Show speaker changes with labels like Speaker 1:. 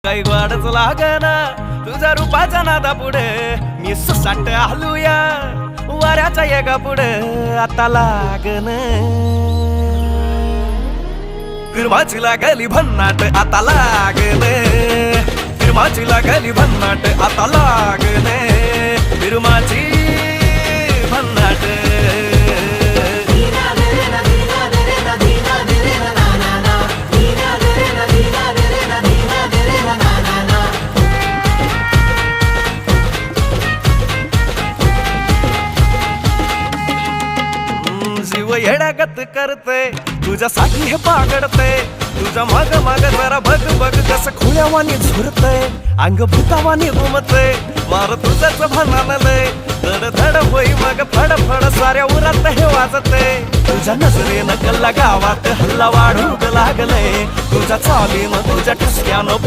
Speaker 1: काही वाढच लागना तुझ्या रूपाच्या नादा पुढे मी सुसाट हलूया वाऱ्याच्या येगा पुढे आता लागन फिरमाची लागली भन्नाट आता लागन फिरमाची लागली भन्नाट आता लागन फिरमाची भन्नाट जीव येड्यागत करते तुझ्यासाठी हे पागडते तुझ्या माग माग जरा बघ बघ कसं खुळ्यावानी झुरते अंग भूतावानी घुमते वार तुझ्याच भानानलय धड धड होई मग फड फड साऱ्या उरात हे वाजते तुझ्या नजरेनं कल्ला गावात हल्ला वाढू लागले तुझ्या चालीनं तुझ्या ठसक्यानं